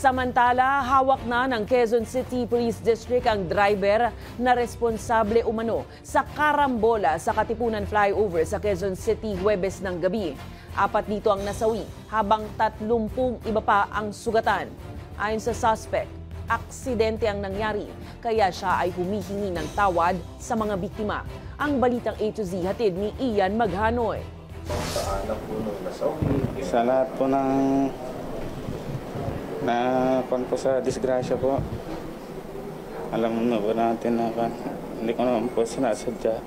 Samantala, hawak na ng Quezon City Police District ang driver na responsable umano sa karambola sa Katipunan flyover sa Quezon City Huwebes ng gabi. 4 dito ang nasawi habang 30 iba pa ang sugatan. Ayon sa suspect, aksidente ang nangyari kaya siya ay humihingi ng tawad sa mga biktima. Ang balitang A to Z hatid ni Ian Maghanoy. Sa anak po nung nasawi. Sa lahat po ng kon po sa disgrasya po. Alam mo ba natin na hindi ko naman po sinasadya.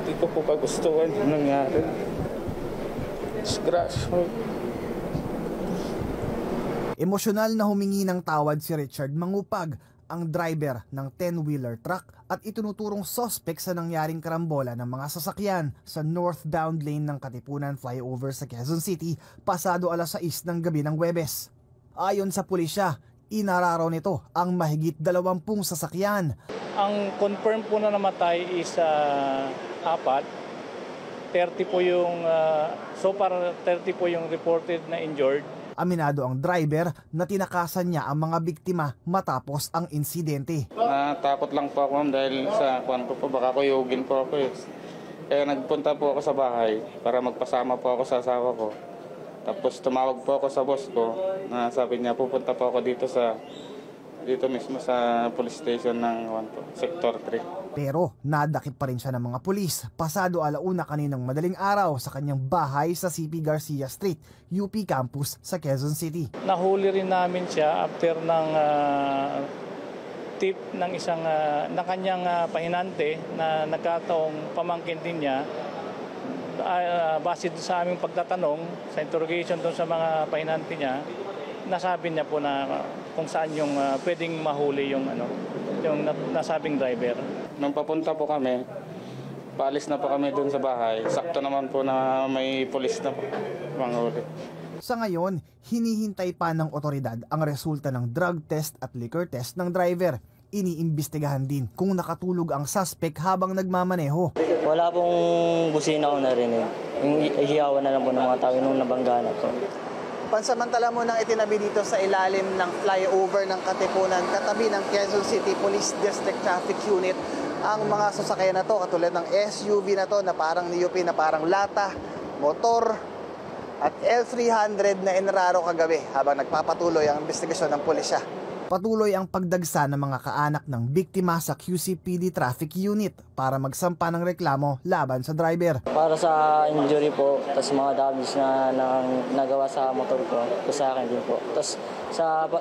Hindi ko po kagustuhan yung nangyari. Disgrasya. Emosyonal na humingi ng tawad si Richard Mangupag, ang driver ng 10-wheeler truck at itunuturong suspect sa nangyaring karambola ng mga sasakyan sa northbound lane ng Katipunan flyover sa Quezon City pasado alas 6 ng gabi ng Huwebes. Ayon sa pulisya, inararaw nito ang mahigit 20 sasakyan. Ang confirm po na namatay is 4. 30 po yung, so far 30 po yung reported na injured. Aminado ang driver na tinakasan niya ang mga biktima matapos ang insidente. Natakot lang po ako ma'am dahil sa kwan ko po baka kuyugin po ako eh. Kaya nagpunta po ako sa bahay para magpasama po ako sa asawa ko. Tapos tumawag po ako sa boss ko na sabi niya pupunta po ako dito mismo sa police station ng Sector 3. Pero nadakip pa rin siya ng mga pulis pasado alauna kaninang madaling araw sa kanyang bahay sa CP Garcia Street, UP Campus sa Quezon City. Nahuli rin namin siya after ng tip ng isang ng kanyang pahinante na nagkataong pamangkin din niya. Base sa aming pagtatanong sa interrogation doon sa mga pahinante niya, nasabi niya po na kung saan yung pwedeng mahuli yung nasabing driver. Nung papunta po kami, paalis na po kami doon sa bahay. Sakto naman po na may pulis na po manghuli. Sa ngayon, hinihintay pa ng otoridad ang resulta ng drug test at liquor test ng driver. Iniimbestigahan din kung nakatulog ang suspect habang nagmamaneho. Wala pong busina ko narinig. Yung ihiyawan na lang po ng mga tao nung nabanggana po. Pansamantala mo nang itinabi dito sa ilalim ng flyover ng Katipunan, katabi ng Quezon City Police District Traffic Unit, ang mga sasakyan na to, katulad ng SUV na to na parang NIUP na parang lata, motor, at L300 na inararo kagabi habang nagpapatuloy ang investigasyon ng pulisya. Patuloy ang pagdagsa ng mga kaanak ng biktima sa QCPD Traffic Unit para magsampa ng reklamo laban sa driver. Para sa injury po, tapos mga damage na nagawa sa motor ko, sa akin din po. Tapos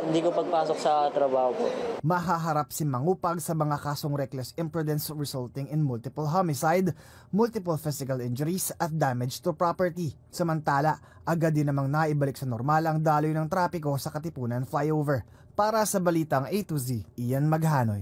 hindi ko pagpasok sa trabaho po. Mahaharap si Mangupag sa mga kasong reckless imprudence resulting in multiple homicide, multiple physical injuries at damage to property. Samantala, agad din namang naibalik sa normal ang daloy ng trapiko sa Katipunan flyover. Para sa balitang A to Z, Ian Maghanoy.